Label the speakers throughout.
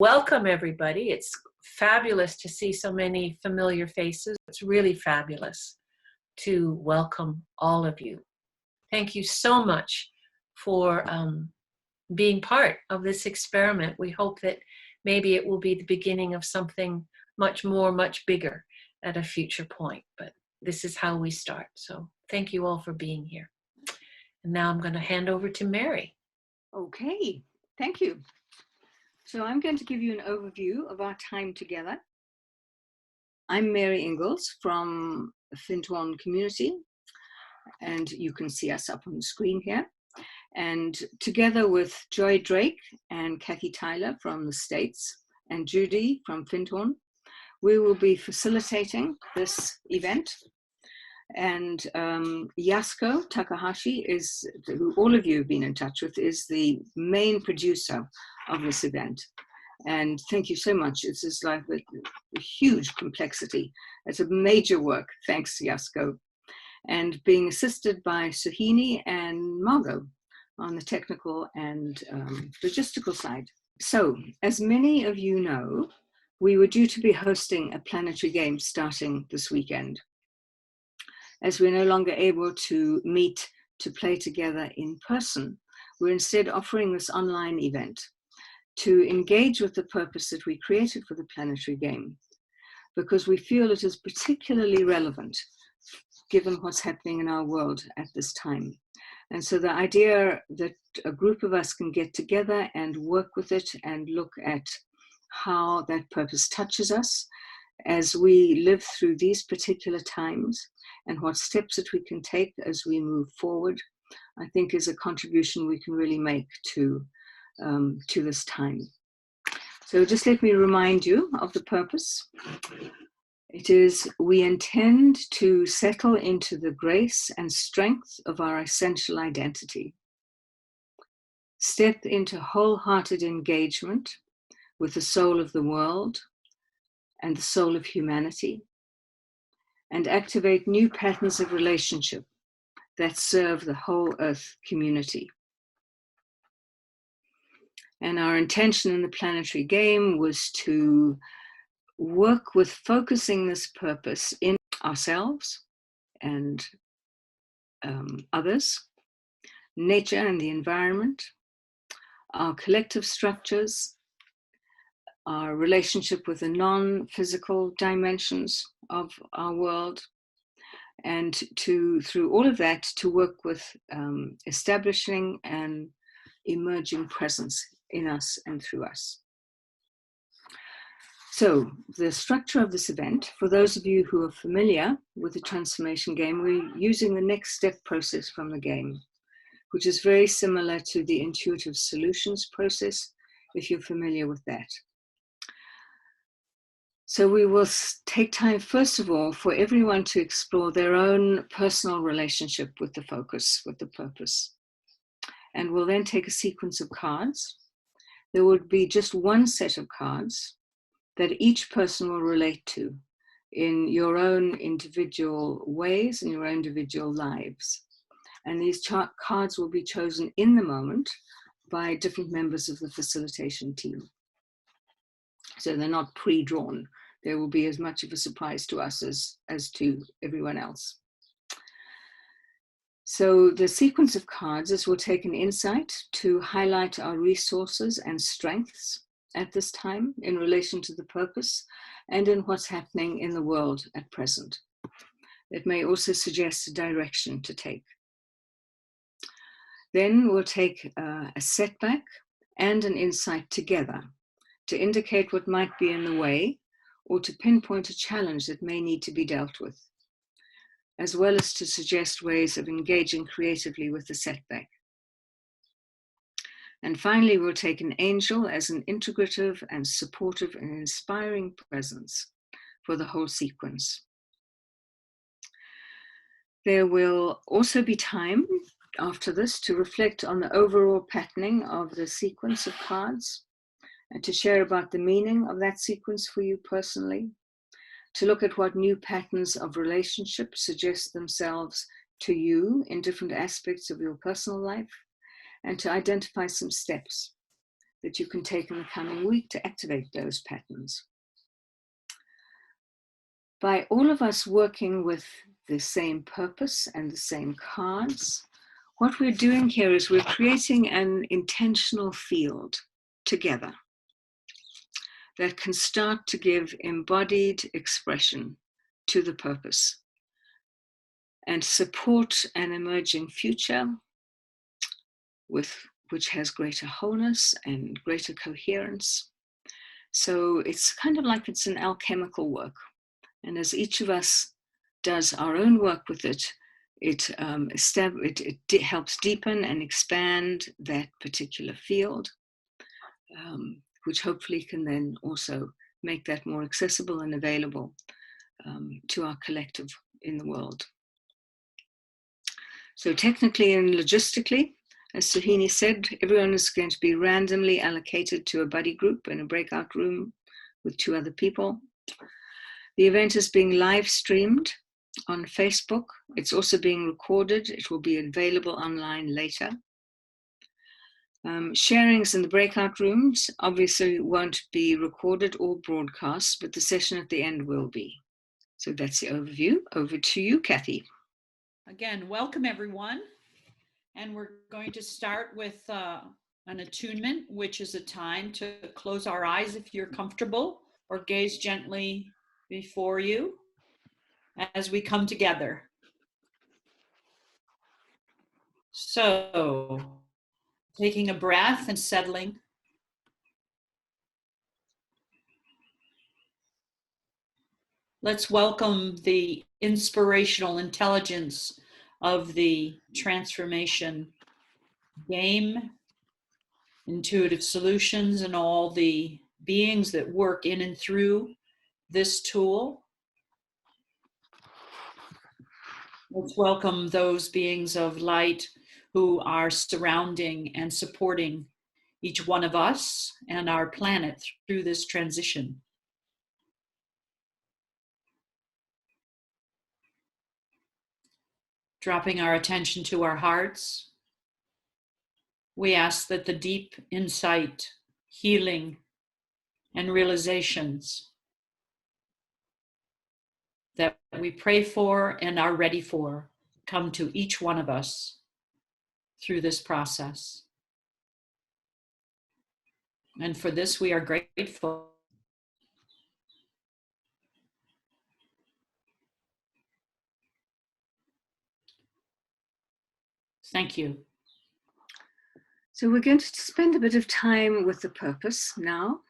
Speaker 1: Welcome, everybody. It's fabulous to see so many familiar faces. It's really fabulous to welcome all of you. Thank you so much for being part of this experiment. We hope that maybe it will be the beginning of something much more, much bigger at a future point. But this is how we start. So thank you all for being here. And now I'm going to hand over to Mary.
Speaker 2: Okay, thank you. So I'm going to give you an overview of our time together. I'm Mary Ingalls from the Findhorn community, and you can see us up on the screen here. And together with Joy Drake and Kathy Tyler from the States and Judy from Findhorn, we will be facilitating this event. And Yasuko Takahashi, who all of you have been in touch with, is the main producer of this event. And thank you so much. This is like a huge complexity. It's a major work, thanks to Yasuko. And being assisted by Suhini and Margot on the technical and logistical side. So, as many of you know, we were due to be hosting a planetary game starting this weekend. As we're no longer able to meet to play together in person, we're instead offering this online event to engage with the purpose that we created for the planetary game, because we feel it is particularly relevant given what's happening in our world at this time. And so the idea that a group of us can get together and work with it and look at how that purpose touches us as we live through these particular times, and what steps that we can take as we move forward, I think is a contribution we can really make to this time. So just let me remind you of the purpose. It is, we intend to settle into the grace and strength of our essential identity, step into wholehearted engagement with the soul of the world and the soul of humanity, and activate new patterns of relationship that serve the whole Earth community. And our intention in the planetary game was to work with focusing this purpose in ourselves and others, nature and the environment, our collective structures, our relationship with the non-physical dimensions of our world, and through all of that, to work with establishing an emerging presence in us and through us. So the structure of this event, for those of you who are familiar with the transformation game, we're using the next step process from the game, which is very similar to the intuitive solutions process, if you're familiar with that. So we will take time, first of all, for everyone to explore their own personal relationship with the focus, with the purpose. And we'll then take a sequence of cards. There would be just one set of cards that each person will relate to in your own individual ways, in your own individual lives. And these cards will be chosen in the moment by different members of the facilitation team. So they're not pre-drawn. They will be as much of a surprise to us as to everyone else. So the sequence of cards is we'll take an insight to highlight our resources and strengths at this time in relation to the purpose and in what's happening in the world at present. It may also suggest a direction to take. Then we'll take a setback and an insight together to indicate what might be in the way or to pinpoint a challenge that may need to be dealt with, as well as to suggest ways of engaging creatively with the setback. And finally, we'll take an angel as an integrative and supportive and inspiring presence for the whole sequence. There will also be time after this to reflect on the overall patterning of the sequence of cards and to share about the meaning of that sequence for you personally, to look at what new patterns of relationship suggest themselves to you in different aspects of your personal life, and to identify some steps that you can take in the coming week to activate those patterns. By all of us working with the same purpose and the same cards, what we're doing here is we're creating an intentional field together that can start to give embodied expression to the purpose and support an emerging future which has greater wholeness and greater coherence. So it's kind of like it's an alchemical work. And as each of us does our own work with it, it helps deepen and expand that particular field, which hopefully can then also make that more accessible and available to our collective in the world. So technically and logistically, as Suhini said, everyone is going to be randomly allocated to a buddy group in a breakout room with 2 other people. The event is being live streamed on Facebook. It's also being recorded. It will be available online later. Sharings in the breakout rooms obviously won't be recorded or broadcast, but the session at the end will be. So that's the overview. Over to you, Kathy.
Speaker 3: Again, welcome everyone. And we're going to start with an attunement, which is a time to close our eyes if you're comfortable, or gaze gently before you as we come together. So, taking a breath and settling. Let's welcome the inspirational intelligence of the transformation game, Intuitive Solutions, and all the beings that work in and through this tool. Let's welcome those beings of light who are surrounding and supporting each one of us and our planet through this transition. Dropping our attention to our hearts, we ask that the deep insight, healing, and realizations that we pray for and are ready for come to each one of us through this process. And for this, we are grateful. Thank you.
Speaker 2: So we're going to spend a bit of time with the purpose now,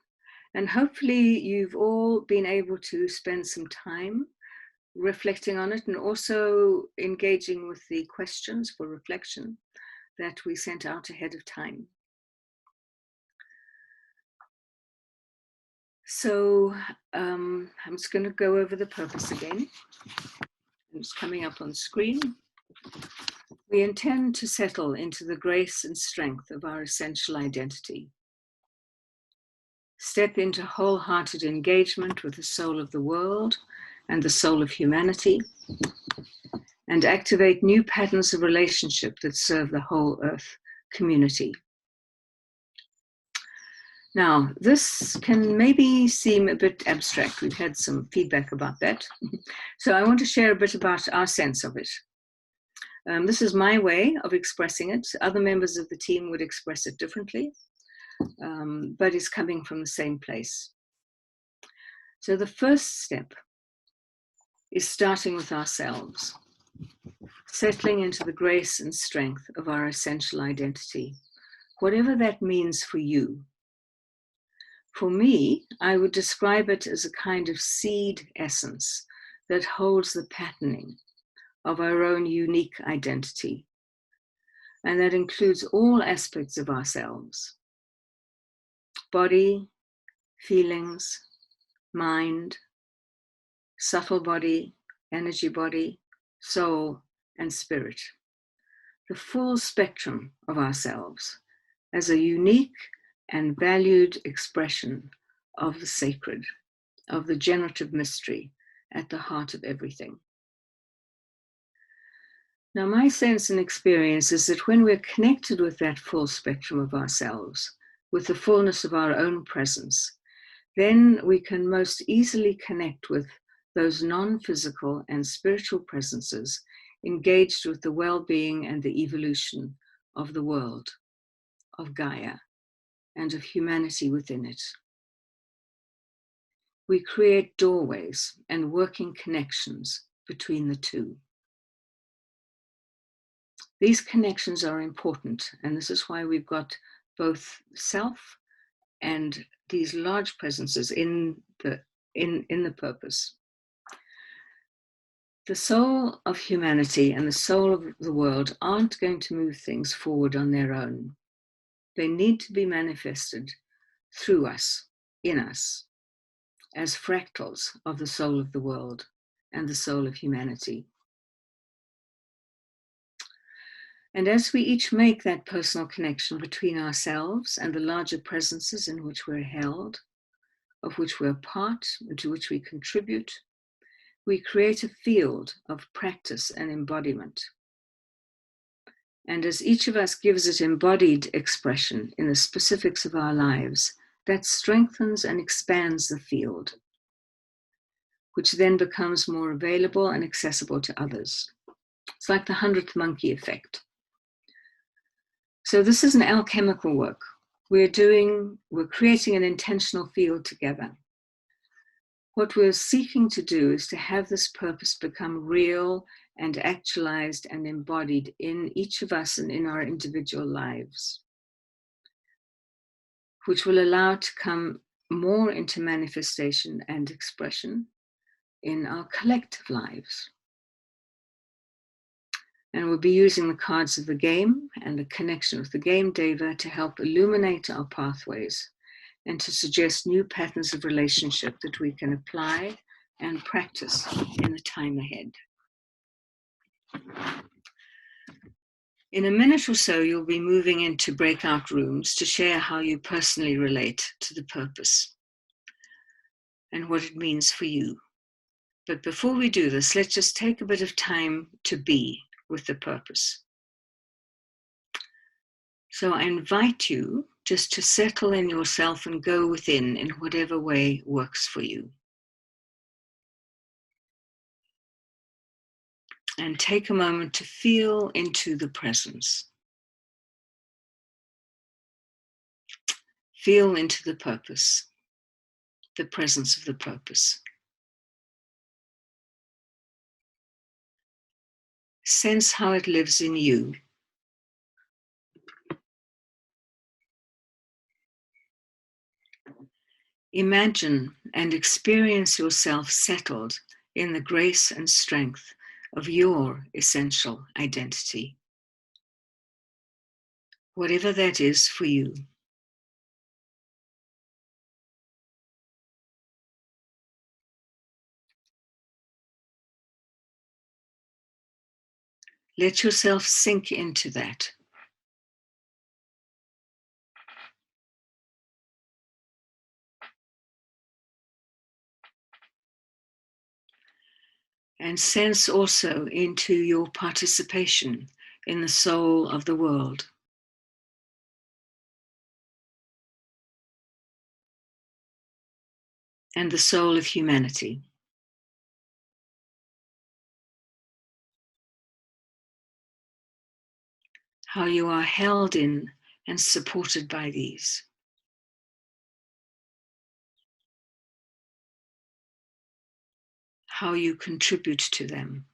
Speaker 2: and hopefully you've all been able to spend some time reflecting on it and also engaging with the questions for reflection that we sent out ahead of time. So I'm just going to go over the purpose again. It's coming up on screen. We intend to settle into the grace and strength of our essential identity. Step into wholehearted engagement with the soul of the world and the soul of humanity, and activate new patterns of relationship that serve the whole Earth community. Now, this can maybe seem a bit abstract. We've had some feedback about that. So I want to share a bit about our sense of it. This is my way of expressing it. Other members of the team would express it differently, but it's coming from the same place. So the first step is starting with ourselves, settling into the grace and strength of our essential identity, whatever that means for you. For me, I would describe it as a kind of seed essence that holds the patterning of our own unique identity, and that includes all aspects of ourselves: body, feelings, mind, subtle body, energy body, soul, and spirit. The full spectrum of ourselves as a unique and valued expression of the sacred, of the generative mystery at the heart of everything. Now, my sense and experience is that when we're connected with that full spectrum of ourselves, with the fullness of our own presence, then we can most easily connect with those non-physical and spiritual presences engaged with the well-being and the evolution of the world, of Gaia, and of humanity within it. We create doorways and working connections between the two. These connections are important, and this is why we've got both self and these large presences in the purpose. The soul of humanity and the soul of the world aren't going to move things forward on their own. They need to be manifested through us, in us, as fractals of the soul of the world and the soul of humanity. And as we each make that personal connection between ourselves and the larger presences in which we're held, of which we're part, and to which we contribute, we create a field of practice and embodiment. And as each of us gives it embodied expression in the specifics of our lives, that strengthens and expands the field, which then becomes more available and accessible to others. It's like the 100th monkey effect. So this is an alchemical work. We're creating an intentional field together. What we're seeking to do is to have this purpose become real and actualized and embodied in each of us and in our individual lives, which will allow it to come more into manifestation and expression in our collective lives. And we'll be using the cards of the game and the connection with the game Deva to help illuminate our pathways and to suggest new patterns of relationship that we can apply and practice in the time ahead. In a minute or so, you'll be moving into breakout rooms to share how you personally relate to the purpose and what it means for you. But before we do this, let's just take a bit of time to be with the purpose. So I invite you just to settle in yourself and go within in whatever way works for you. And take a moment to feel into the presence. Feel into the purpose, the presence of the purpose. Sense how it lives in you. Imagine and experience yourself settled in the grace and strength of your essential identity, whatever that is for you. Let yourself sink into that. And sense also into your participation in the soul of the world. And the soul of humanity. How you are held in and supported by these. How you contribute to them.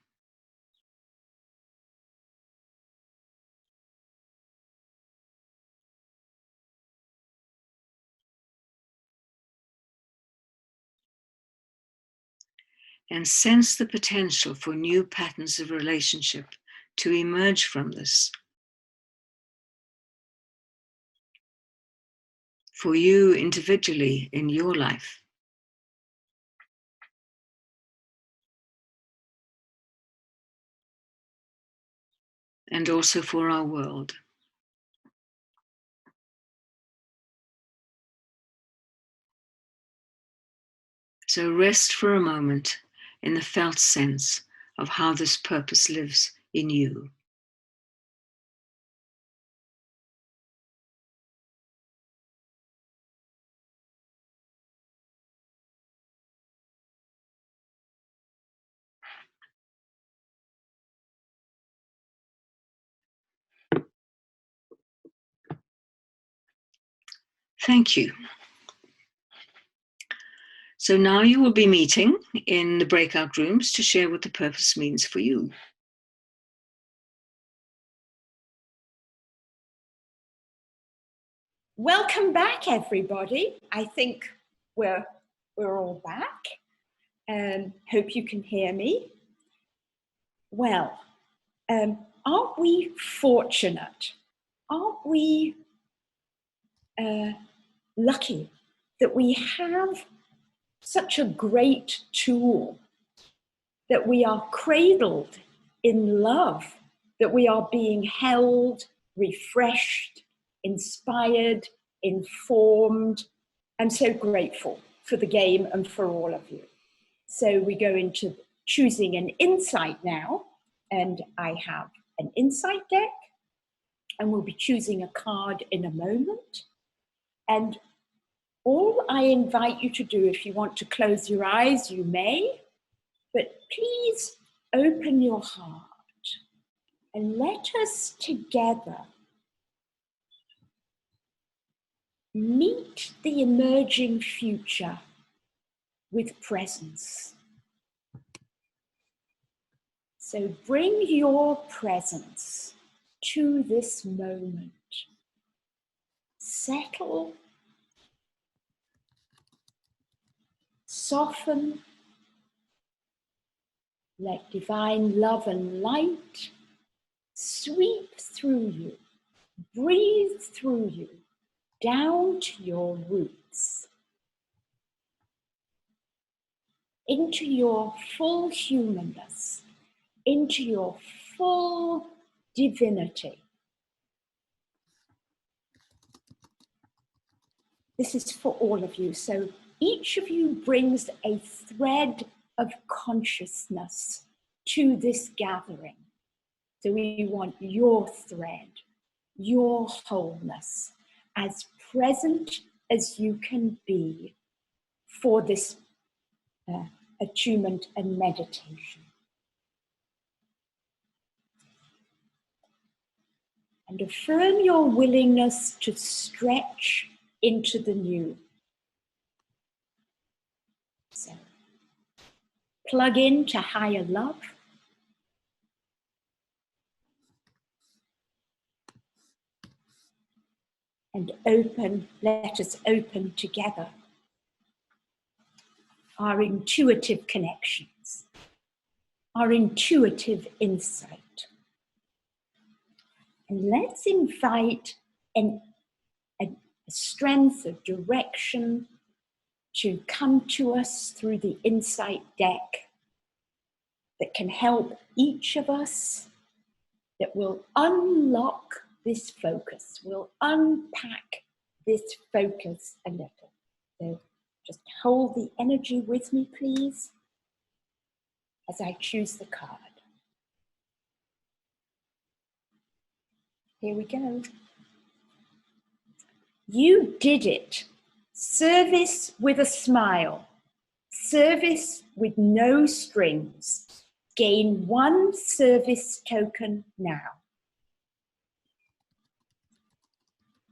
Speaker 2: And sense the potential for new patterns of relationship to emerge from this. For you individually in your life. And also for our world. So rest for a moment in the felt sense of how this purpose lives in you. Thank you. So now you will be meeting in the breakout rooms to share what the purpose means for you.
Speaker 4: Welcome back, everybody. I think we're all back. Hope you can hear me. Well, aren't we fortunate? Aren't we lucky that we have such a great tool, that we are cradled in love, that we are being held, refreshed, inspired, informed. I'm so grateful for the game and for all of you. So we go into choosing an insight now, and I have an insight deck, and we'll be choosing a card in a moment. And all I invite you to do, if you want to close your eyes, you may, but please open your heart and let us together meet the emerging future with presence. So bring your presence to this moment. Settle, soften, let divine love and light sweep through you, breathe through you, down to your roots, into your full humanness, into your full divinity. This is for all of you. So each of you brings a thread of consciousness to this gathering. So we want your thread, your wholeness, as present as you can be for this attunement and meditation. And affirm your willingness to stretch into the new. So plug into higher love. And open, let us open together our intuitive connections, our intuitive insight. And let's invite a strength of direction to come to us through the insight deck that can help each of us, that will unlock this focus, will unpack this focus a little. So just hold the energy with me, please, as I choose the card. Here we go. You did it. Service with a smile. Service with no strings. Gain 1 service token now.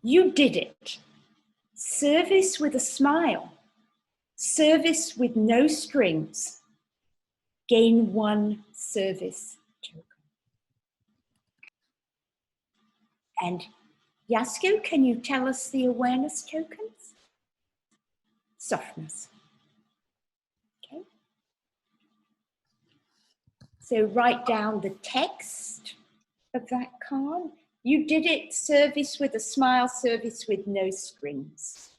Speaker 4: You did it. Service with a smile. Service with no strings. Gain 1 service token. And Yasko, can you tell us the awareness tokens? Softness. Okay. So write down the text of that card. You did it. Service with a smile, service with no strings.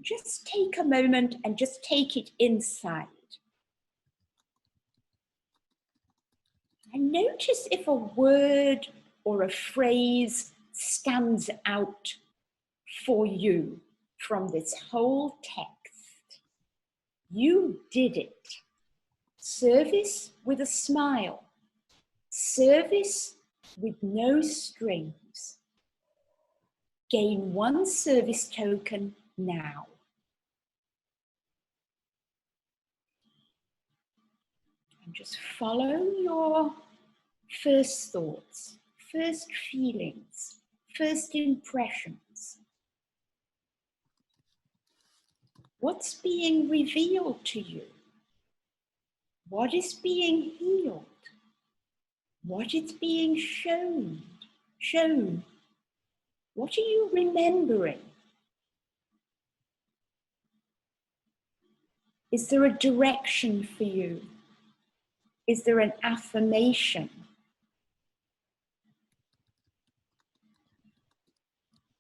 Speaker 4: Just take a moment and just take it inside. And notice if a word or a phrase stands out for you from this whole text. You did it. Service with a smile. Service with no strings. Gain 1 service token now. And just follow your first thoughts, first feelings, first impressions. What's being revealed to you? What is being healed? What is being shown? What are you remembering? Is there a direction for you? Is there an affirmation?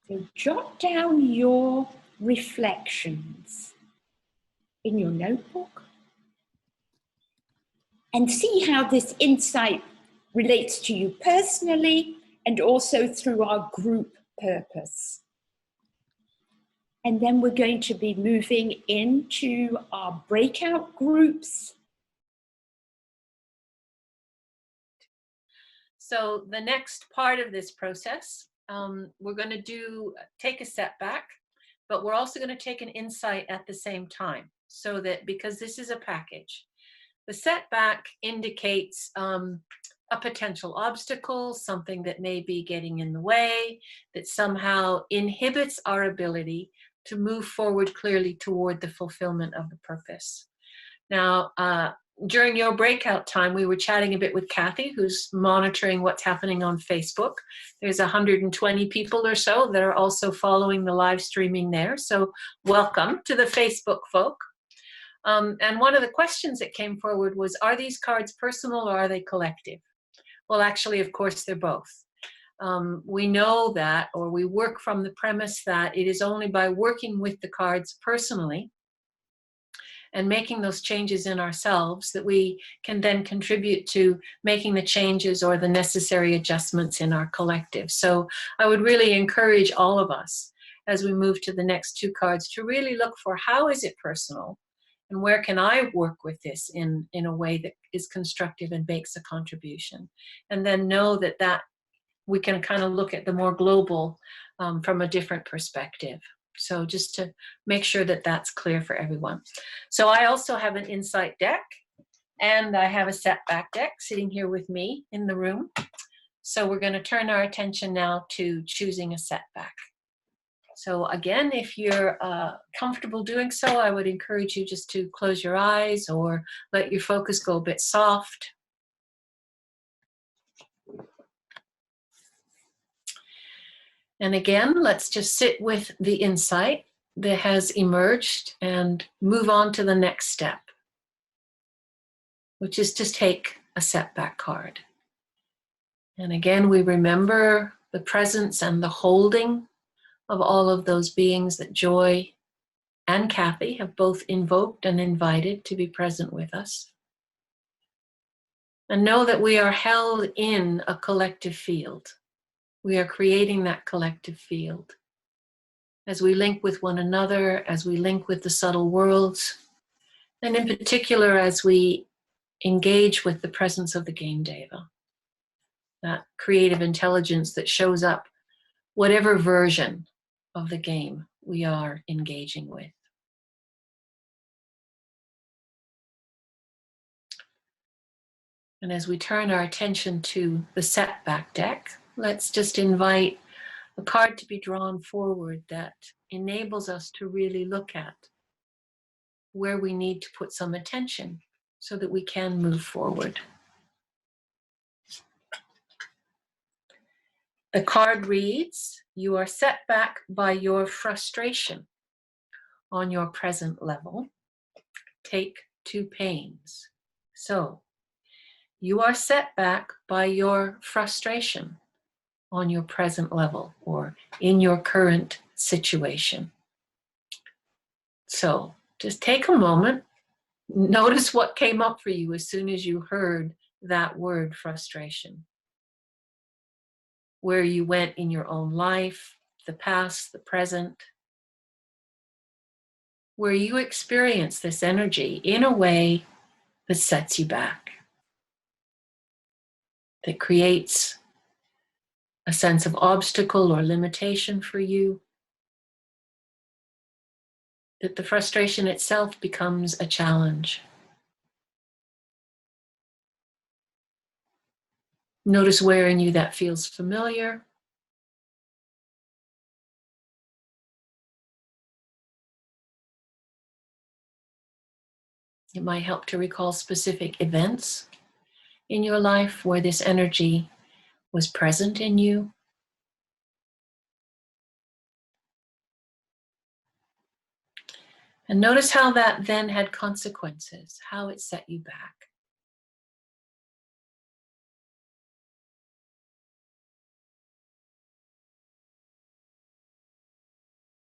Speaker 4: So jot down your reflections in your notebook and see how this insight relates to you personally and also through our group purpose. And then we're going to be moving into our breakout groups.
Speaker 1: So the next part of this process, we're going to take a step back, but we're also going to take an insight at the same time, so that, because this is a package, the setback indicates a potential obstacle, something that may be getting in the way, that somehow inhibits our ability to move forward clearly toward the fulfillment of the purpose. Now, during your breakout time, we were chatting a bit with Kathy, who's monitoring what's happening on Facebook. There's 120 people or so that are also following the live streaming there. So welcome to the Facebook folk. And one of the questions that came forward was, are these cards personal or are they collective? Well, actually, of course, they're both. We know that, or we work from the premise that it is only by working with the cards personally and making those changes in ourselves that we can then contribute to making the changes or the necessary adjustments in our collective. So I would really encourage all of us, as we move to the next two cards, to really look for, how is it personal? And where can I work with this in a way that is constructive and makes a contribution? And then know that we can kind of look at the more global from a different perspective. So just to make sure that that's clear for everyone. So I also have an insight deck, and I have a setback deck sitting here with me in the room. So we're going to turn our attention now to choosing a setback. So again, if you're comfortable doing so, I would encourage you just to close your eyes or let your focus go a bit soft. And again, let's just sit with the insight that has emerged and move on to the next step, which is to take a setback card. And again, we remember the presence and the holding of all of those beings that Joy and Kathy have both invoked and invited to be present with us. And know that we are held in a collective field. We are creating that collective field. As we link with one another, as we link with the subtle worlds, and in particular as we engage with the presence of the game deva, that creative intelligence that shows up whatever version of the game we are engaging with. And as we turn our attention to the setback deck, let's just invite a card to be drawn forward that enables us to really look at where we need to put some attention so that we can move forward. The card reads, "You are set back by your frustration on your present level. Take 2 pains." So, you are set back by your frustration on your present level or in your current situation. So just take a moment, notice what came up for you as soon as you heard that word frustration. Where you went in your own life, the past, the present, where you experience this energy in a way that sets you back, that creates a sense of obstacle or limitation for you, that the frustration itself becomes a challenge. Notice where in you that feels familiar. It might help to recall specific events in your life where this energy was present in you. And notice how that then had consequences, how it set you back.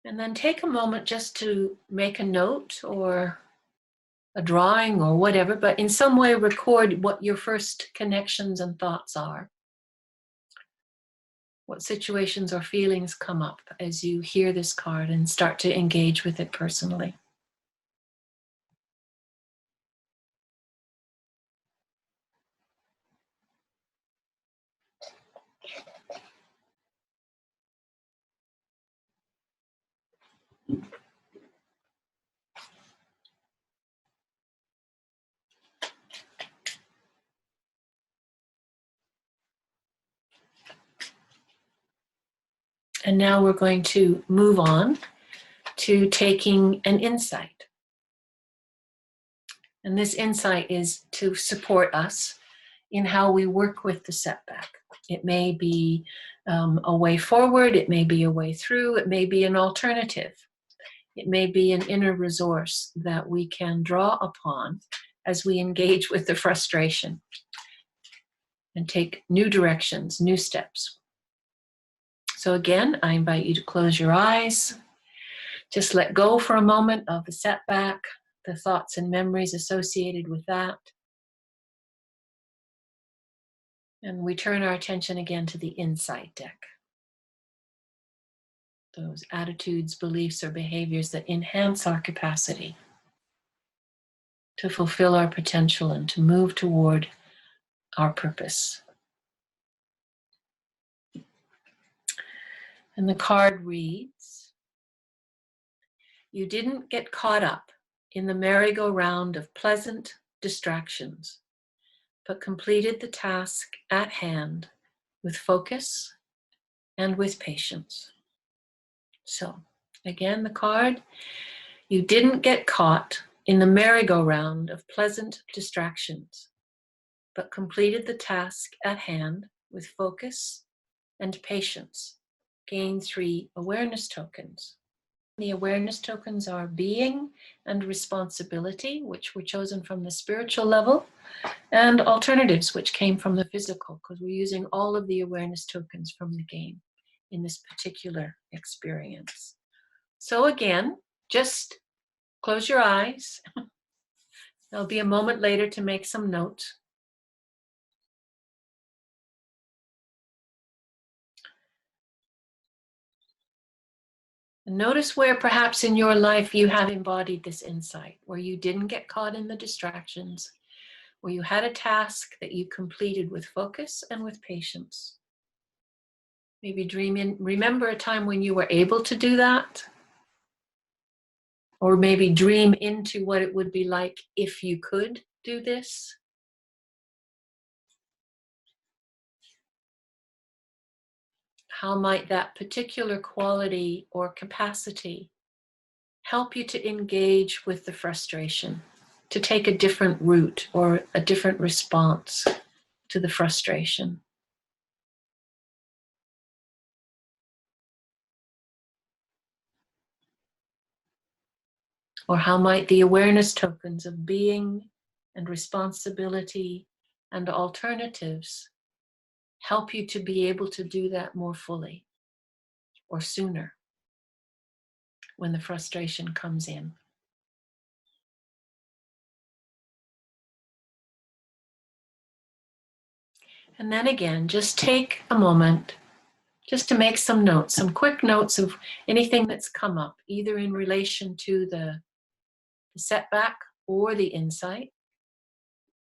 Speaker 1: And then take a moment just to make a note or a drawing or whatever, but in some way record what your first connections and thoughts are. What situations or feelings come up as you hear this card and start to engage with it personally. And now we're going to move on to taking an insight. And this insight is to support us in how we work with the setback. It may be a way forward, it may be a way through, it may be an alternative. It may be an inner resource that we can draw upon as we engage with the frustration and take new directions, new steps. So again, I invite you to close your eyes. Just let go for a moment of the setback, the thoughts and memories associated with that. And we turn our attention again to the insight deck. Those attitudes, beliefs, or behaviors that enhance our capacity to fulfill our potential and to move toward our purpose. And the card reads, "You didn't get caught up in the merry-go-round of pleasant distractions, but completed the task at hand with focus and with patience." So, again, the card, "You didn't get caught in the merry-go-round of pleasant distractions, but completed the task at hand with focus and patience. Gain 3 awareness tokens." The awareness tokens are being and responsibility, which were chosen from the spiritual level, and alternatives, which came from the physical, because we're using all of the awareness tokens from the game in this particular experience. So again, just close your eyes. There'll be a moment later to make some notes. And notice where perhaps in your life you have embodied this insight, where you didn't get caught in the distractions, where you had a task that you completed with focus and with patience. Maybe remember a time when you were able to do that. Or maybe dream into what it would be like if you could do this. How might that particular quality or capacity help you to engage with the frustration, to take a different route or a different response to the frustration? Or how might the awareness tokens of being and responsibility and alternatives help you to be able to do that more fully or sooner when the frustration comes in? And then again, just take a moment just to make some notes, some quick notes of anything that's come up, either in relation to the setback or the insight.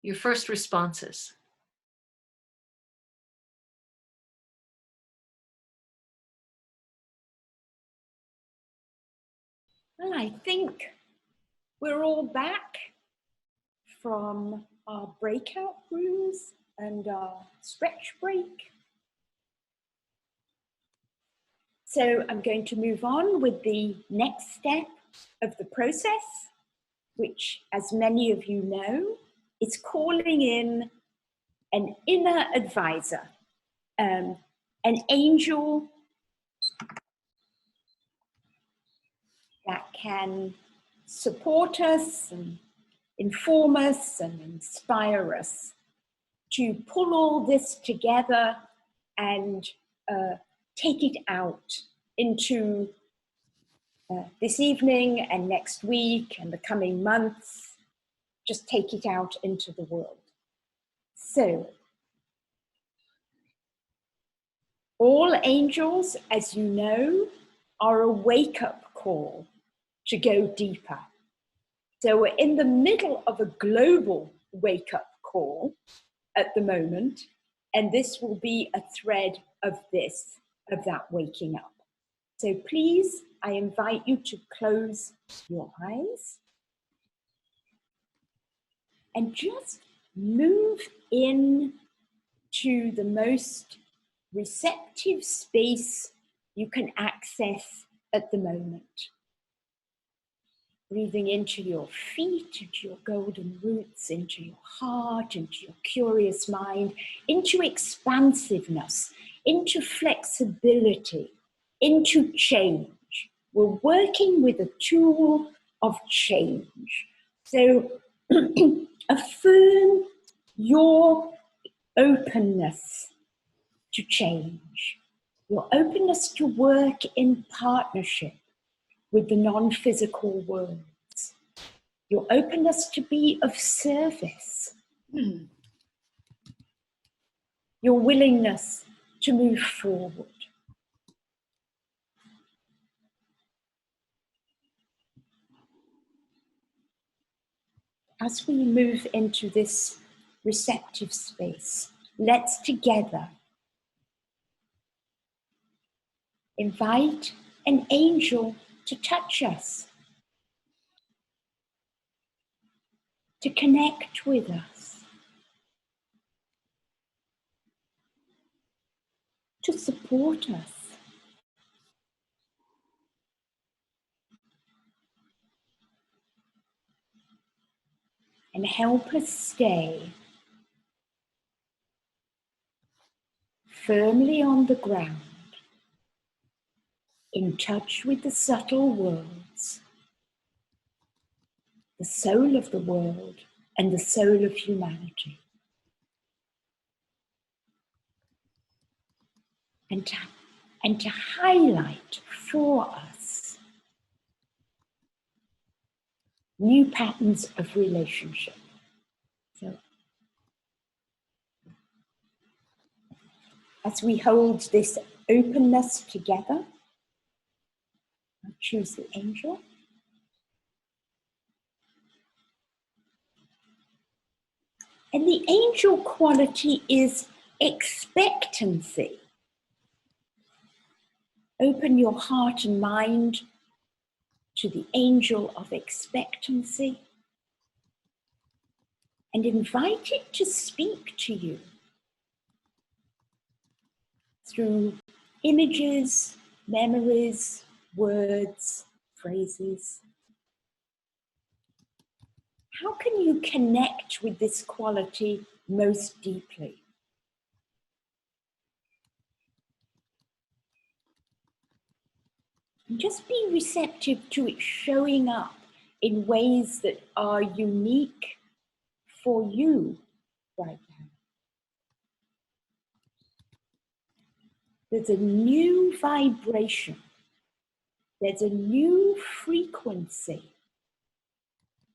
Speaker 1: Your first responses.
Speaker 4: Well, I think we're all back from our breakout rooms and our stretch break. So I'm going to move on with the next step of the process. which, as many of you know, is calling in an inner advisor, an angel that can support us and inform us and inspire us to pull all this together and take it out into this evening and next week and the coming months. Just take it out into the world. So, all angels, as you know, are a wake-up call to go deeper. So we're in the middle of a global wake-up call at the moment, and this will be a thread of that waking up. So please, I invite you to close your eyes and just move in to the most receptive space you can access at the moment. Breathing into your feet, into your golden roots, into your heart, into your curious mind, into expansiveness, into flexibility, into change. We're working with a tool of change. So affirm your openness to change, your openness to work in partnership with the non-physical worlds, your openness to be of service, your willingness to move forward. As we move into this receptive space, let's together invite an angel to touch us, to connect with us, to support us. And help us stay firmly on the ground, in touch with the subtle worlds, the soul of the world and the soul of humanity. And to highlight for us new patterns of relationship. So, as we hold this openness together, I'll choose the angel. And the angel quality is expectancy. Open your heart and mind to the angel of expectancy and invite it to speak to you through images, memories, words, phrases. How can you connect with this quality most deeply? And just be receptive to it showing up in ways that are unique for you right now. There's a new vibration. There's a new frequency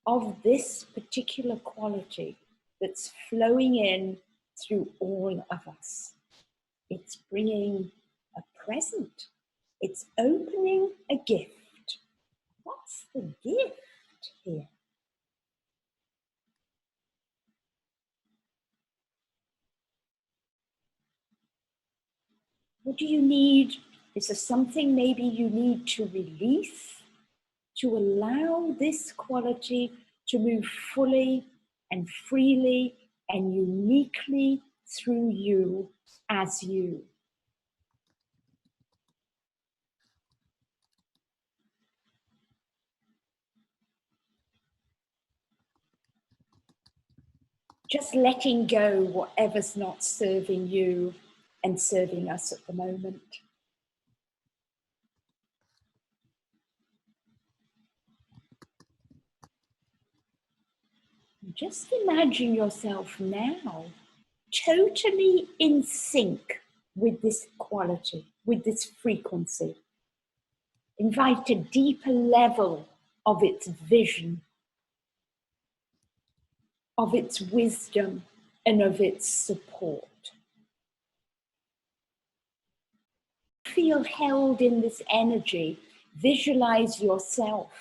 Speaker 4: of this particular quality that's flowing in through all of us. It's bringing a present. It's opening a gift. What's the gift here? What do you need? Is there something maybe you need to release to allow this quality to move fully and freely and uniquely through you as you? Just letting go whatever's not serving you and serving us at the moment. Just imagine yourself now totally in sync with this quality, with this frequency. Invite a deeper level of its vision, of its wisdom, and of its support. Feel held in this energy. Visualize yourself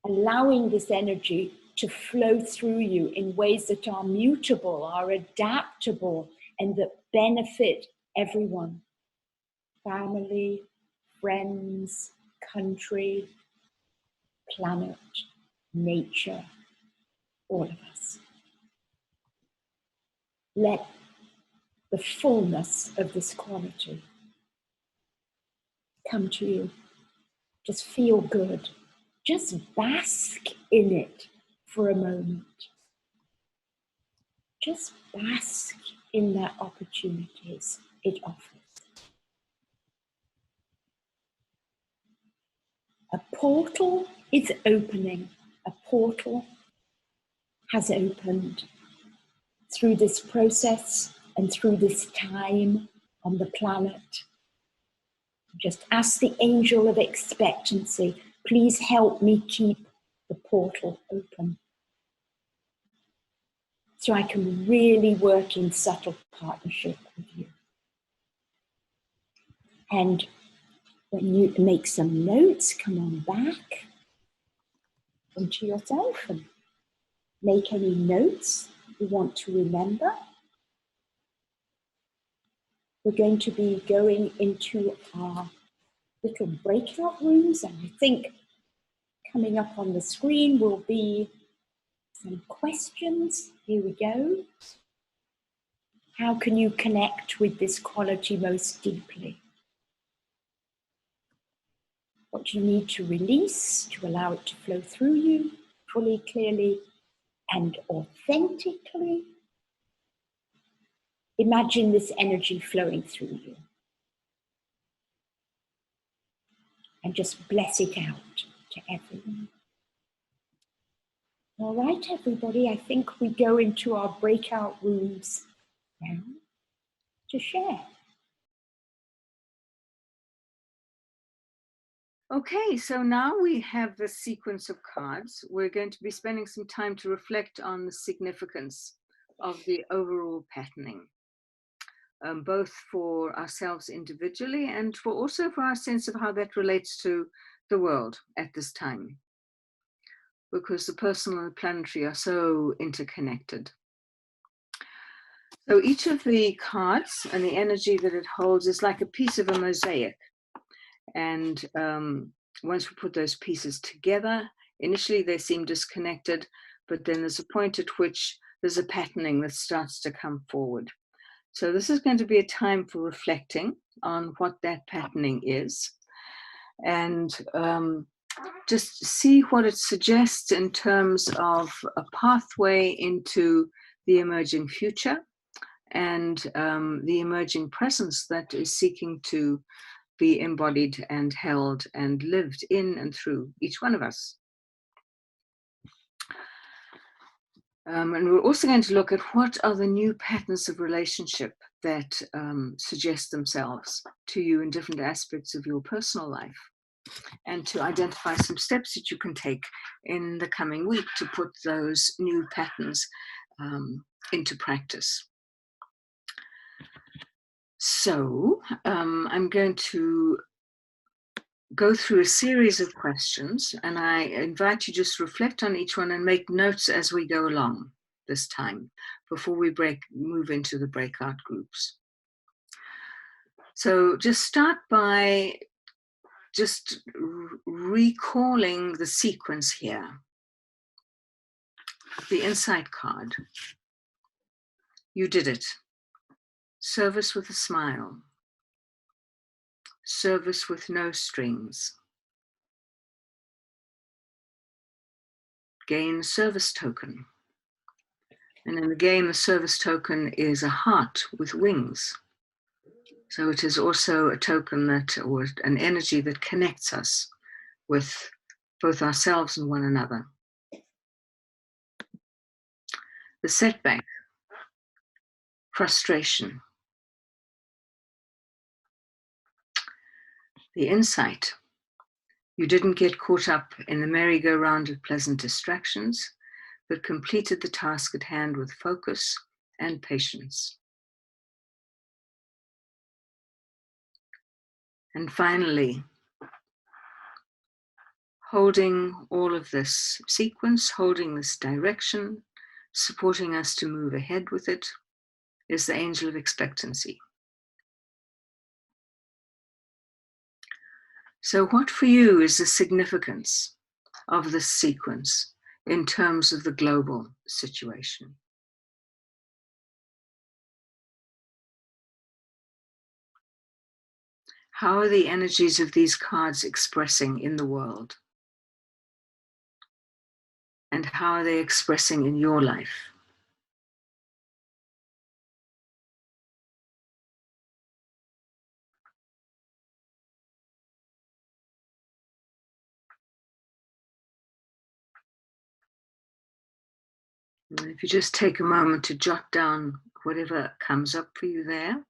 Speaker 4: allowing this energy to flow through you in ways that are mutable, are adaptable, and that benefit everyone. Family, friends, country, planet, nature, all of us. Let the fullness of this quality come to you. Just feel good. Just bask in it for a moment. Just bask in the opportunities it offers. A portal is opening. A portal has opened through this process and through this time on the planet. Just ask the angel of expectancy, please help me keep the portal open so I can really work in subtle partnership with you. And when you make some notes, come on back into yourself and make any notes you want to remember. We're going to be going into our little breakout rooms, and I think coming up on the screen will be some questions. Here we go. How can you connect with this quality most deeply? What do you need to release to allow it to flow through you fully, clearly, and authentically? Imagine this energy flowing through you. And just bless it out to everyone. All right, everybody, I think we go into our breakout rooms now to share.
Speaker 2: Okay, so now we have the sequence of cards. We're going to be spending some time to reflect on the significance of the overall patterning, both for ourselves individually and also for our sense of how that relates to the world at this time, because the personal and the planetary are so interconnected. So each of the cards and the energy that it holds is like a piece of a mosaic. And once we put those pieces together, initially they seem disconnected, but then there's a point at which there's a patterning that starts to come forward. So this is going to be a time for reflecting on what that patterning is, and just see what it suggests in terms of a pathway into the emerging future and the emerging presence that is seeking to be embodied and held and lived in and through each one of us. And we're also going to look at what are the new patterns of relationship that suggest themselves to you in different aspects of your personal life, and to identify some steps that you can take in the coming week to put those new patterns into practice. So I'm going to go through a series of questions, and I invite you just reflect on each one and make notes as we go along this time before we move into the breakout groups. So just start by just recalling the sequence here. The insight card. You did it. Service with a smile. Service with no strings. Gain service token. And in the game, the service token is a heart with wings. So it is also a token that, or an energy that connects us with both ourselves and one another. The setback, frustration. The insight, you didn't get caught up in the merry-go-round of pleasant distractions, but completed the task at hand with focus and patience. And finally, holding all of this sequence, holding this direction, supporting us to move ahead with it, is the angel of expectancy. So what for you is the significance of this sequence in terms of the global situation? How are the energies of these cards expressing in the world? And how are they expressing in your life? And if you just take a moment to jot down whatever comes up for you there.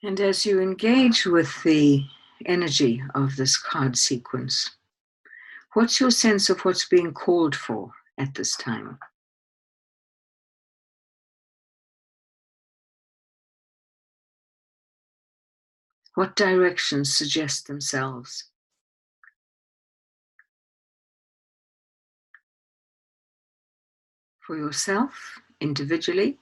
Speaker 2: And as you engage with the energy of this card sequence, what's your sense of what's being called for at this time? What directions suggest themselves? For yourself, individually,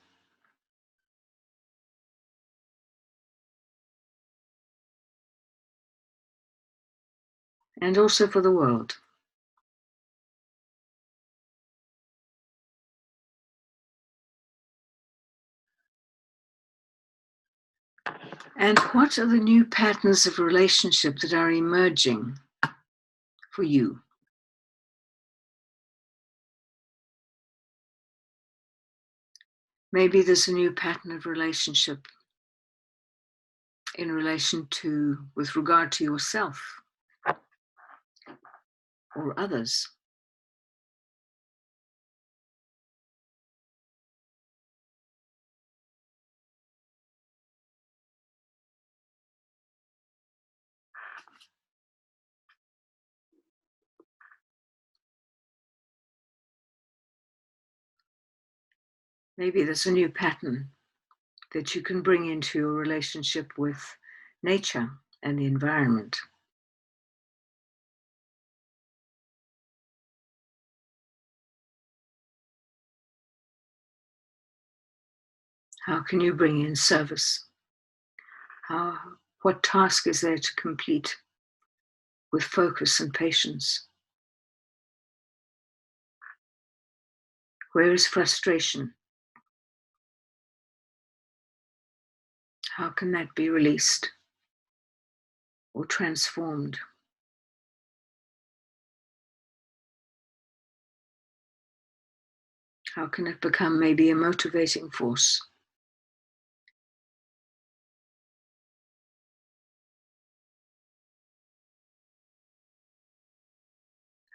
Speaker 2: and also for the world. And what are the new patterns of relationship that are emerging for you? Maybe there's a new pattern of relationship in relation to, with regard to yourself or others. Maybe there's a new pattern that you can bring into your relationship with nature and the environment. How can you bring in service? What task is there to complete with focus and patience? Where is frustration? How can that be released or transformed? How can it become maybe a motivating force?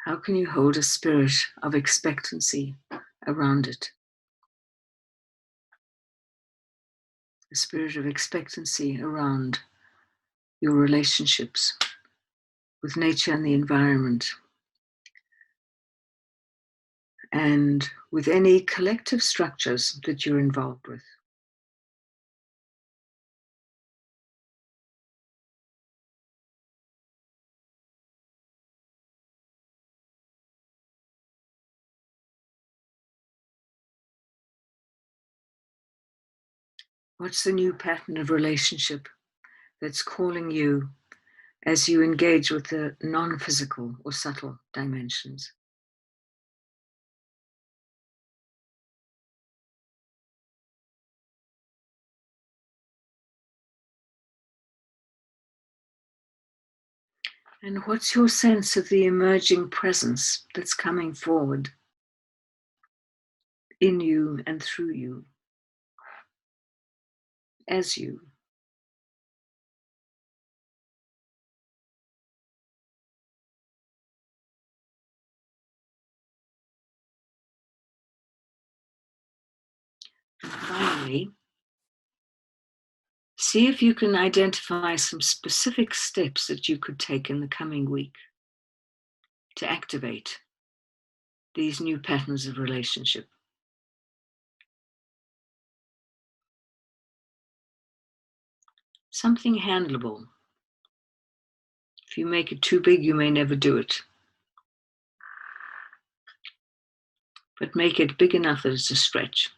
Speaker 2: How can you hold a spirit of expectancy around it? A spirit of expectancy around your relationships with nature and the environment, and with any collective structures that you're involved with. What's the new pattern of relationship that's calling you as you engage with the non-physical or subtle dimensions? And what's your sense of the emerging presence that's coming forward in you and through you, as you? And finally, see if you can identify some specific steps that you could take in the coming week to activate these new patterns of relationship. Something handleable. If you make it too big, you may never do it. But make it big enough that it's a stretch.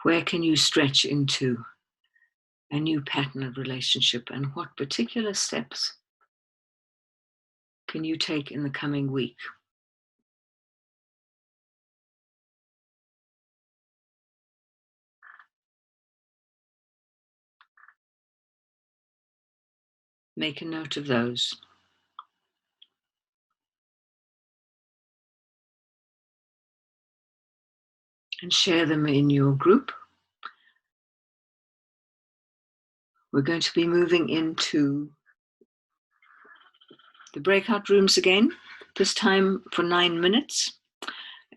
Speaker 2: Where can you stretch into a new pattern of relationship, and what particular steps can you take in the coming week? Make a note of those. And share them in your group. We're going to be moving into the breakout rooms again, this time for 9 minutes.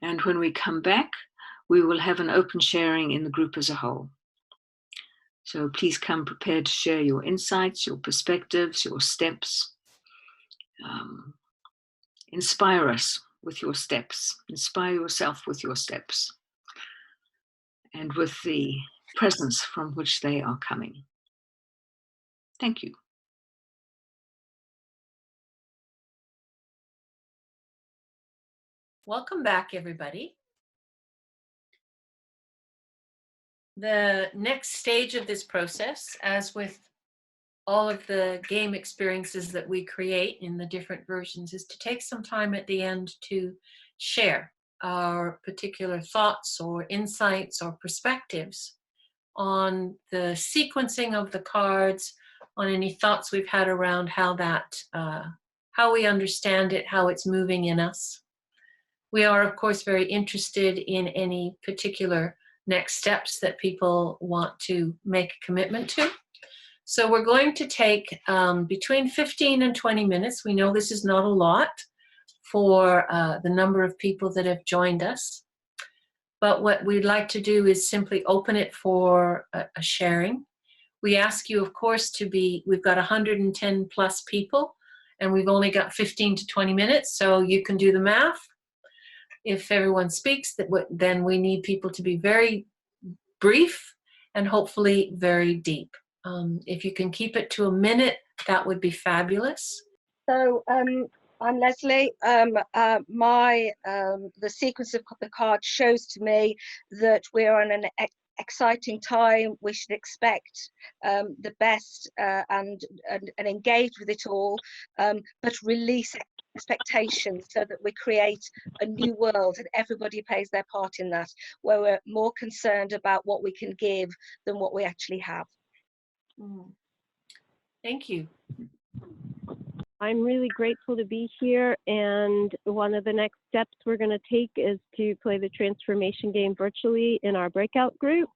Speaker 2: And when we come back, we will have an open sharing in the group as a whole. So please come prepared to share your insights, your perspectives, your steps. Inspire us with your steps. Inspire yourself with your steps and with the presence from which they are coming. Thank you.
Speaker 1: Welcome back, everybody. The next stage of this process, as with all of the game experiences that we create in the different versions, is to take some time at the end to share our particular thoughts or insights or perspectives on the sequencing of the cards, on any thoughts we've had around how we understand it, how it's moving in us. We are, of course, very interested in any particular next steps that people want to make a commitment to. So we're going to take between 15 and 20 minutes. We know this is not a lot for the number of people that have joined us. But what we'd like to do is simply open it for a sharing. We ask you, of course, we've got 110 plus people, and we've only got 15 to 20 minutes, so you can do the math. If everyone speaks, then we need people to be very brief and hopefully very deep. If you can keep it to a minute, that would be fabulous.
Speaker 5: So I'm Leslie. The sequence of the card shows to me that we're on an exciting time. We should expect the best and engage with it all, but release expectations so that we create a new world and everybody plays their part in that, where we're more concerned about what we can give than what we actually have.
Speaker 1: Thank you.
Speaker 6: I'm really grateful to be here, and one of the next steps we're going to take is to play the transformation game virtually in our breakout group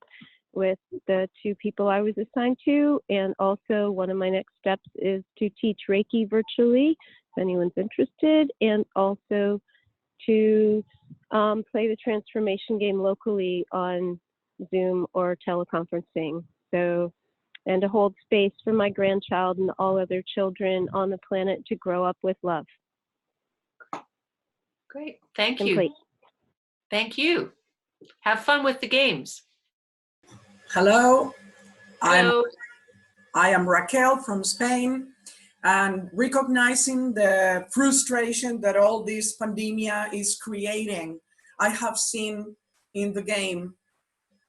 Speaker 6: with the 2 people I was assigned to, and also one of my next steps is to teach Reiki virtually if anyone's interested, and also to play the transformation game locally on Zoom or teleconferencing. And to hold space for my grandchild and all other children on the planet to grow up with love.
Speaker 1: Great. Thank you.
Speaker 6: Complete.
Speaker 1: Thank you. Have fun with the games.
Speaker 7: Hello.
Speaker 1: Hello.
Speaker 7: I am Raquel from Spain, and recognizing the frustration that all this pandemia is creating, I have seen in the game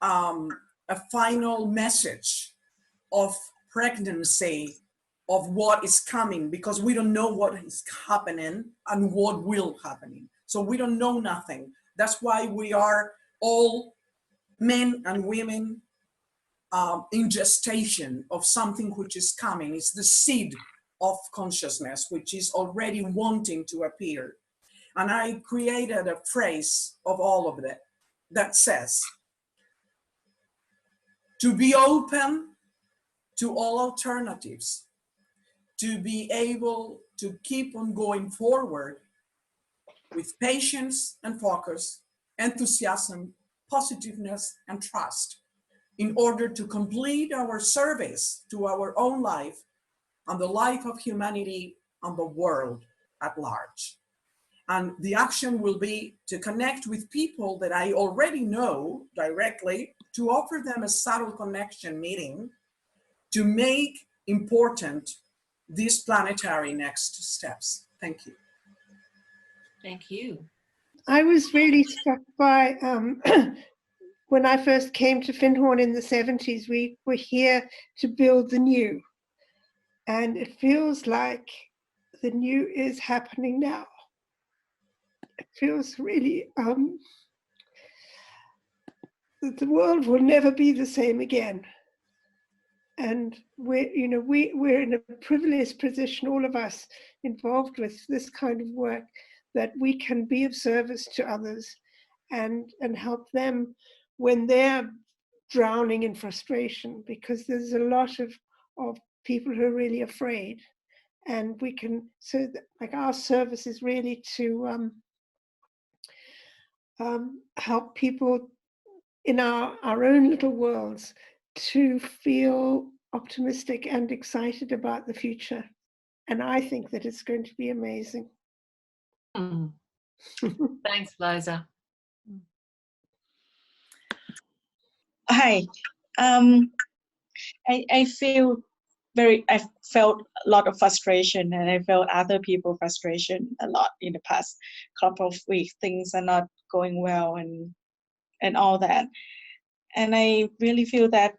Speaker 7: a final message of pregnancy, of what is coming, because we don't know what is happening and what will happen. So we don't know nothing. That's why we are all men and women in gestation of something which is coming. It's the seed of consciousness, which is already wanting to appear. And I created a phrase of all of that that says, to be open to all alternatives, to be able to keep on going forward with patience and focus, enthusiasm, positiveness, and trust, in order to complete our service to our own life and the life of humanity and the world at large. And the action will be to connect with people that I already know directly, to offer them a subtle connection meeting, to make important these planetary next steps. Thank you.
Speaker 1: Thank you.
Speaker 8: I was really struck by when I first came to Findhorn in the 70s, we were here to build the new. And it feels like the new is happening now. It feels really that the world will never be the same again. And we're in a privileged position, all of us involved with this kind of work, that we can be of service to others and help them when they're drowning in frustration, because there's a lot of people who are really afraid. And we can, so that, like, our service is really to help people in our own little worlds to feel optimistic and excited about the future. And I think that it's going to be amazing.
Speaker 1: Thanks, Liza.
Speaker 9: Hi. I felt a lot of frustration, and I felt other people's frustration a lot in the past couple of weeks. Things are not going well and all that. And I really feel that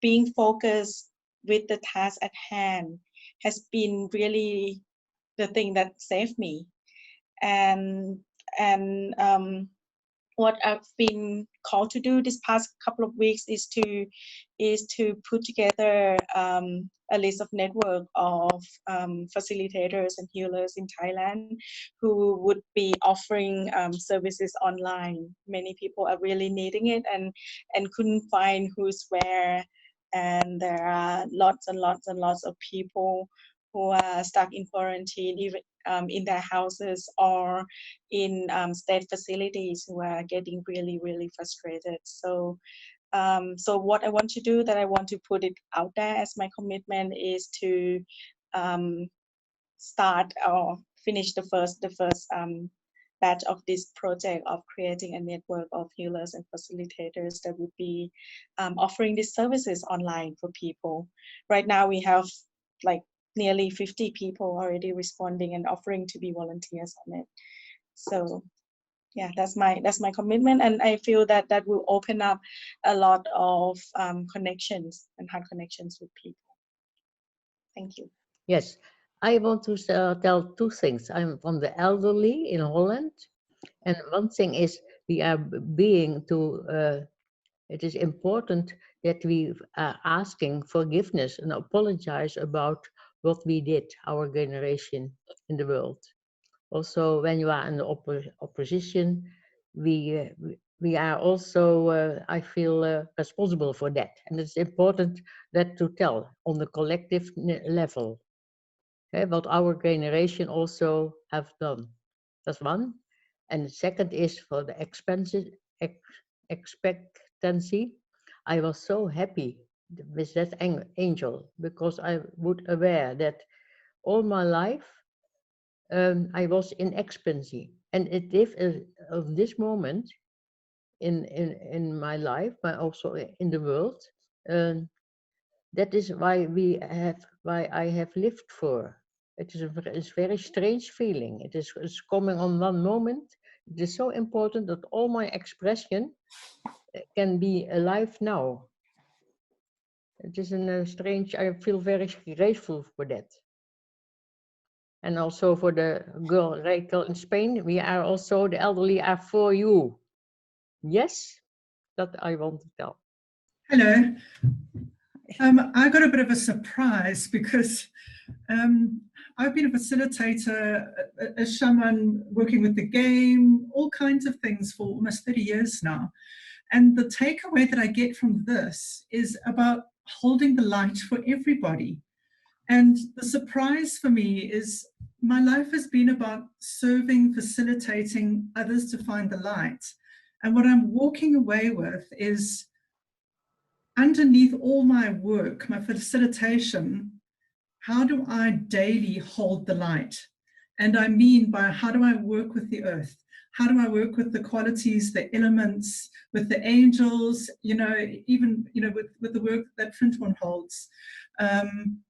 Speaker 9: being focused with the task at hand has been really the thing that saved me. And what I've been called to do this past couple of weeks is to put together a list of network of facilitators and healers in Thailand who would be offering services online. Many people are really needing it and couldn't find who's where. And there are lots and lots and lots of people who are stuck in quarantine, even in their houses or in state facilities, who are getting really, really frustrated. So what I want to do, that I want to put it out there as my commitment, is to start or finish the first batch of this project of creating a network of healers and facilitators that would be offering these services online for people. Right now we have like nearly 50 people already responding and offering to be volunteers on it. So yeah, that's my commitment, and I feel that that will open up a lot of connections and hard connections with people. Thank you.
Speaker 10: Yes, I want to tell two things. I'm from the elderly in Holland, and one thing is we are being to. It is important that we are asking forgiveness and apologize about what we did, our generation in the world. Also, when you are in the opposition, we are also, I feel, responsible for that. And it's important that to tell on the collective level, what our generation also have done. That's one. And the second is for the expectancy. I was so happy with that angel, because I was aware that all my life I was in expectancy, and it is of this moment in my life, but also in the world. That is why I have lived for. It's a very strange feeling. It's coming on one moment. It is so important that all my expression can be alive now. It is a strange, I feel very grateful for that. And also for the girl Rachel in Spain, we are also, the elderly are for you. Yes, that I want to tell.
Speaker 11: Hello. I got a bit of a surprise because I've been a facilitator, a shaman working with the game, all kinds of things for almost 30 years now. And the takeaway that I get from this is about holding the light for everybody. And the surprise for me is my life has been about serving, facilitating others to find the light. And what I'm walking away with is, underneath all my work, my facilitation, how do I daily hold the light? And I mean by how do I work with the earth? How do I work with the qualities, the elements, with the angels, even, with the work that Frinton holds,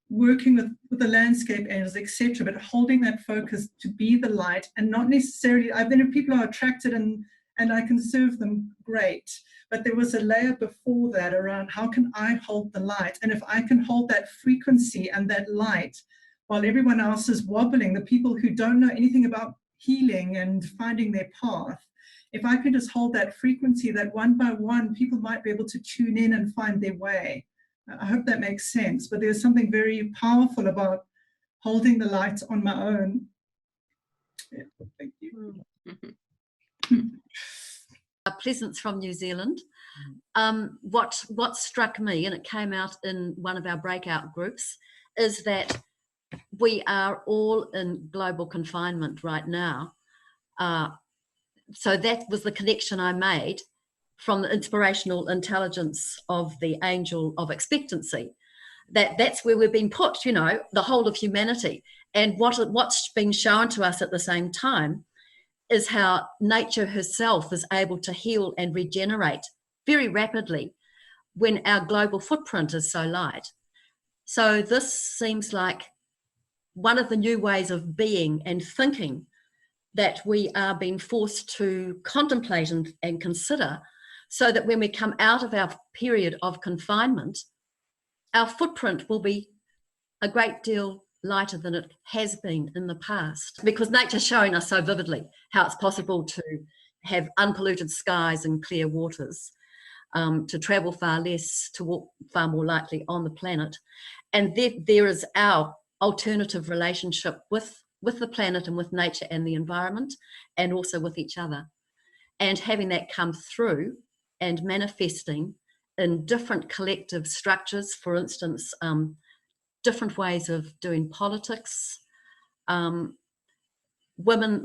Speaker 11: working with the landscape angels, etc., but holding that focus to be the light and not necessarily, I've been, if people are attracted and I can serve them, great. But there was a layer before that around how can I hold the light? And if I can hold that frequency and that light while everyone else is wobbling, the people who don't know anything about healing and finding their path, if I can just hold that frequency, that one by one, people might be able to tune in and find their way. I hope that makes sense. But there's something very powerful about holding the light on my own. Yeah, thank you.
Speaker 12: Pleasance from New Zealand. What struck me, and it came out in one of our breakout groups, is that we are all in global confinement right now. So that was the connection I made from the inspirational intelligence of the angel of expectancy. That's where we've been put, the whole of humanity. And what's been shown to us at the same time is how nature herself is able to heal and regenerate very rapidly when our global footprint is so light. So this seems like one of the new ways of being and thinking that we are being forced to contemplate and consider, so that when we come out of our period of confinement, our footprint will be a great deal lighter than it has been in the past, because nature's showing us so vividly how it's possible to have unpolluted skies and clear waters, to travel far less, to walk far more lightly on the planet. And there is our alternative relationship with the planet and with nature and the environment, and also with each other. And having that come through and manifesting in different collective structures, for instance, different ways of doing politics, women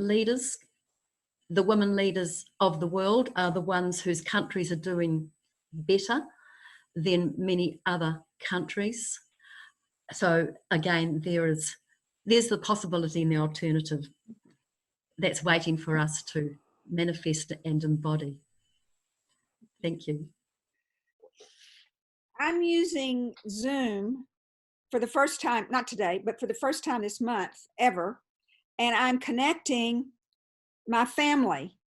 Speaker 12: leaders. The women leaders of the world are the ones whose countries are doing better than many other countries. So again, there's the possibility and the alternative that's waiting for us to manifest and embody. Thank you.
Speaker 4: I'm using Zoom for the first time, not today, but for the first time this month ever. And I'm connecting my family.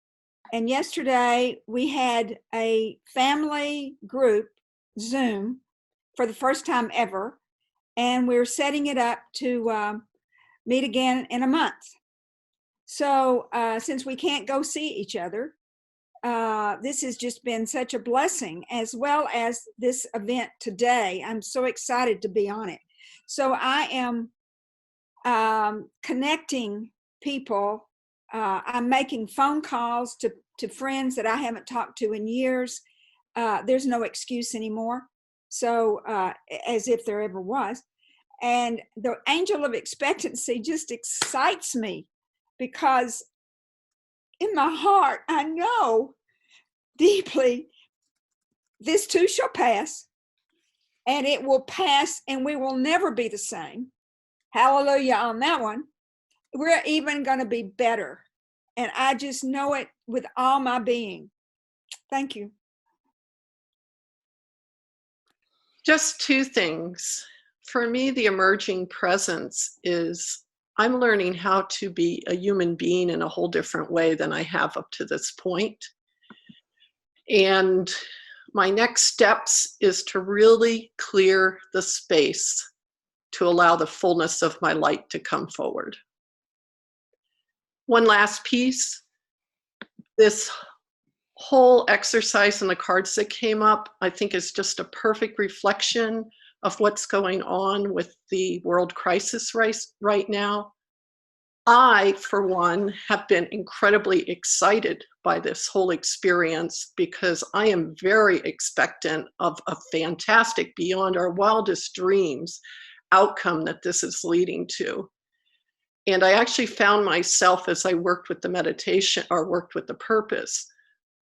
Speaker 4: And yesterday we had a family group Zoom for the first time ever. And we're setting it up to meet again in a month. So since we can't go see each other, this has just been such a blessing, as well as this event today. I'm so excited to be on it. So I am connecting people. I'm making phone calls to friends that I haven't talked to in years. There's no excuse anymore. So as if there ever was. And the angel of expectancy just excites me, because in my heart, I know deeply this too shall pass, and it will pass, and we will never be the same. Hallelujah on that one. We're even going to be better. And I just know it with all my being. Thank you.
Speaker 13: Just two things. For me, the emerging presence is I'm learning how to be a human being in a whole different way than I have up to this point. And my next steps is to really clear the space to allow the fullness of my light to come forward. One last piece, this whole exercise and the cards that came up, I think is just a perfect reflection of what's going on with the world crisis right now. I, for one, have been incredibly excited by this whole experience because I am very expectant of a fantastic, beyond our wildest dreams, outcome that this is leading to. And I actually found myself, as I worked with the meditation or worked with the purpose,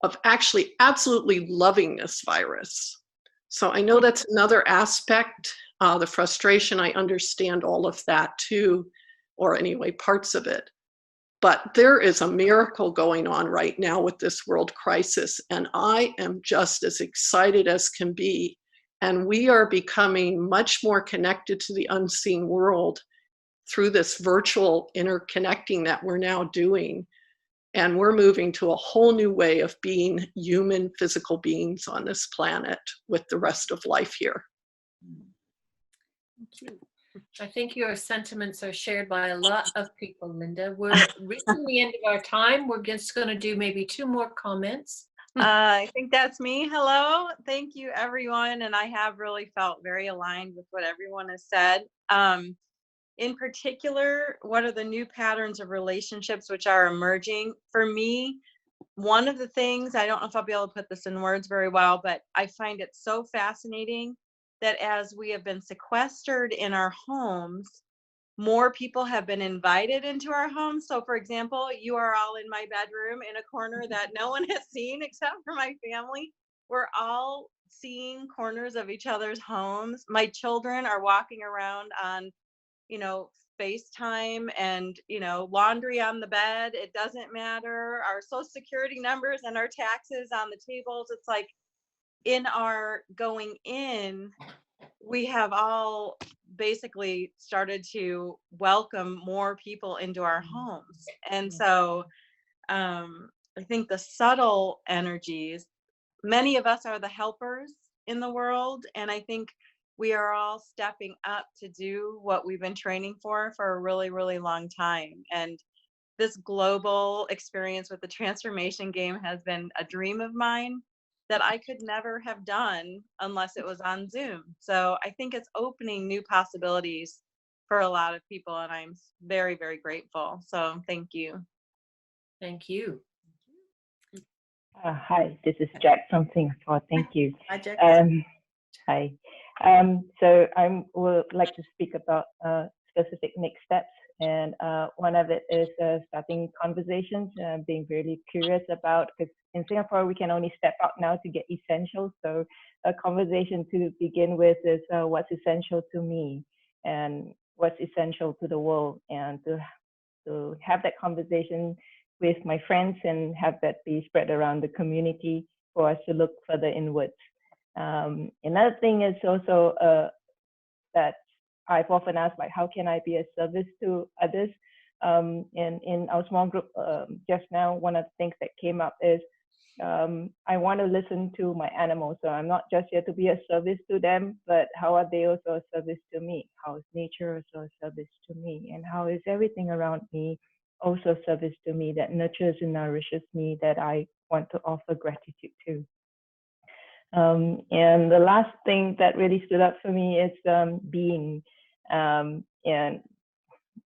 Speaker 13: of actually absolutely loving this virus. So I know that's another aspect, the frustration, I understand all of that too, or anyway, parts of it. But there is a miracle going on right now with this world crisis, and I am just as excited as can be. And we are becoming much more connected to the unseen world through this virtual interconnecting that we're now doing. And we're moving to a whole new way of being human, physical beings on this planet with the rest of life here.
Speaker 1: Thank you. I think your sentiments are shared by a lot of people, Linda. We're reaching the end of our time. We're just going to do maybe 2 more comments.
Speaker 14: I think that's me. Hello. Thank you, everyone. And I have really felt very aligned with what everyone has said. In particular, what are the new patterns of relationships which are emerging? For me, one of the things, I don't know if I'll be able to put this in words very well, but I find it so fascinating that as we have been sequestered in our homes, more people have been invited into our homes. So for example, you are all in my bedroom in a corner that no one has seen except for my family. We're all seeing corners of each other's homes. My children are walking around on, FaceTime and, laundry on the bed. It doesn't matter. Our social security numbers and our taxes on the tables. It's like in our going in, we have all basically started to welcome more people into our homes. And so I think the subtle energies, many of us are the helpers in the world. And I think we are all stepping up to do what we've been training for a really, really long time. And this global experience with the transformation game has been a dream of mine that I could never have done unless it was on Zoom. So I think it's opening new possibilities for a lot of people, and I'm very, very grateful. So thank you.
Speaker 1: Thank you.
Speaker 15: Hi, this is Jack from Singapore. Thank you.
Speaker 14: Hi, Jack.
Speaker 15: Hi. So I would like to speak about specific next steps. And one of it is starting conversations, being really curious about, because in Singapore, we can only step out now to get essentials. So a conversation to begin with is what's essential to me and what's essential to the world, and to have that conversation with my friends and have that be spread around the community for us to look further inwards. Another thing is also that I've often asked, like, how can I be a service to others? In our small group just now, one of the things that came up is I want to listen to my animals. So I'm not just here to be a service to them, but how are they also a service to me? How is nature also a service to me? And how is everything around me also a service to me that nurtures and nourishes me, that I want to offer gratitude to? And the last thing that really stood up for me is being. And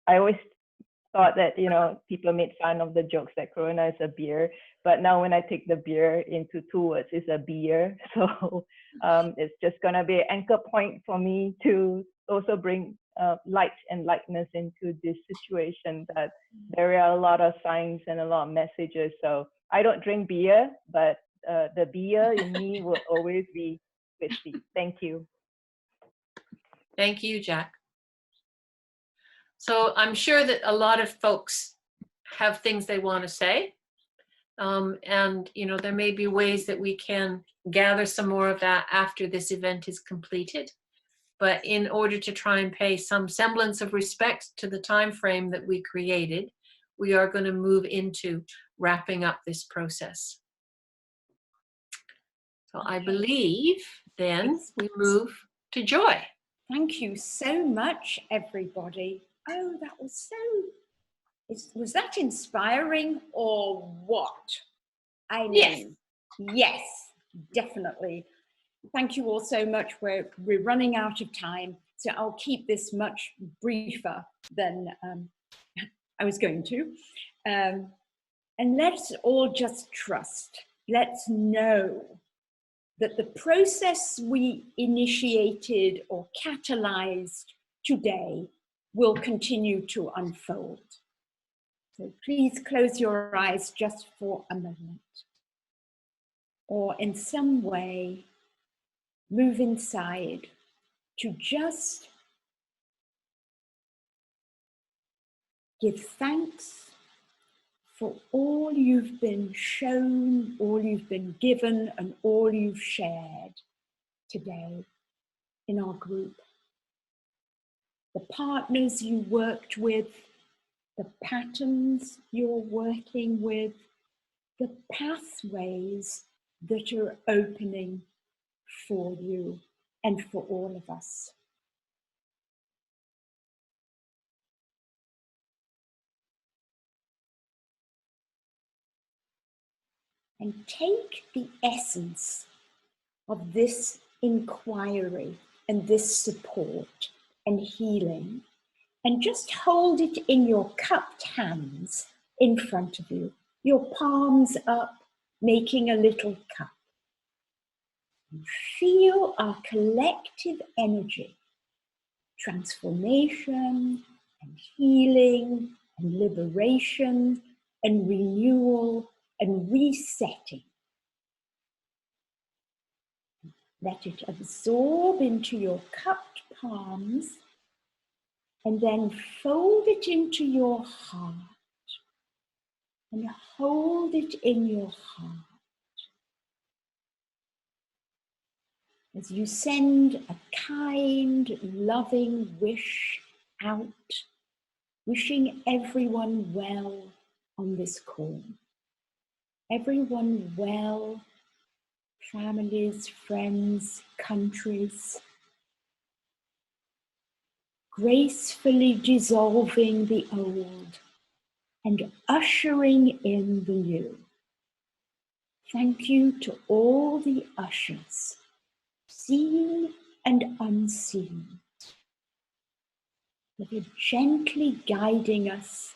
Speaker 15: I always thought that, people made fun of the jokes that Corona is a beer, but now when I take the beer into 2 words, it's a beer. So it's just gonna be an anchor point for me to also bring light and lightness into this situation, that there are a lot of signs and a lot of messages. So I don't drink beer, but the beer in me will always be whiskey. Thank you.
Speaker 1: Thank you, Jack. So I'm sure that a lot of folks have things they want to say. And, there may be ways that we can gather some more of that after this event is completed. But in order to try and pay some semblance of respect to the time frame that we created, we are going to move into wrapping up this process. So I believe then we move to Joy.
Speaker 4: Thank you so much, everybody. Oh, that was was that inspiring or what? I mean, yes, definitely. Thank you all so much. We're running out of time, so I'll keep this much briefer than I was going to. And let's all just trust. Let's know that the process we initiated or catalyzed today will continue to unfold. So please close your eyes just for a moment. Or in some way, move inside to just give thanks for all you've been shown, all you've been given, and all you've shared today in our group. The partners you worked with, the patterns you're working with, the pathways that are opening for you and for all of us. And take the essence of this inquiry and this support and healing and just hold it in your cupped hands in front of you, your palms up, making a little cup. And feel our collective energy, transformation and healing and liberation and renewal and resetting. Let it absorb into your cupped palms and then fold it into your heart and hold it in your heart. As you send a kind, loving wish out, wishing everyone well on this call. Everyone well, families, friends, countries. Gracefully dissolving the old and ushering in the new. Thank you to all the ushers, seen and unseen, that are gently guiding us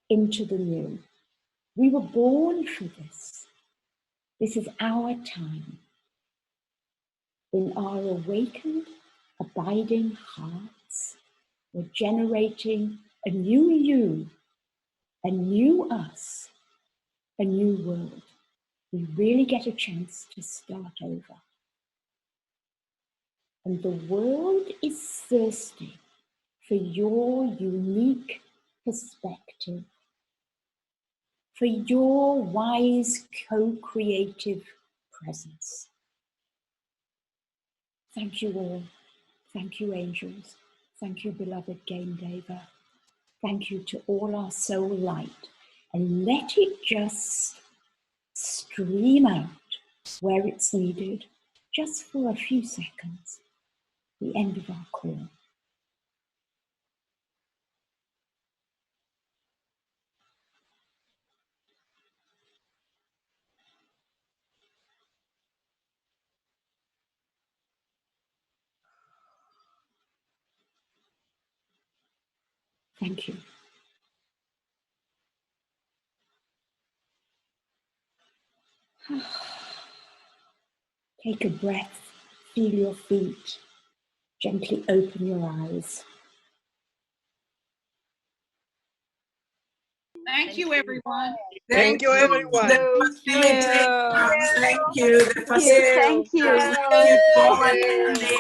Speaker 4: into the new. We were born for this. This is our time. In our awakened, abiding hearts, we're generating a new you, a new us, a new world. We really get a chance to start over. And the world is thirsty for your unique perspective, for your wise co-creative presence. Thank you all. Thank you, angels. Thank you, beloved Game Deva. Thank you to all our soul light. And let it just stream out where it's needed, just for a few seconds, the end of our call. Thank you. Take a breath, feel your feet, gently open your eyes.
Speaker 3: Thank you, everyone.
Speaker 7: Thank you, everyone. The facilitator. Thank you. The facilitator.
Speaker 14: Thank you.
Speaker 7: Thank you.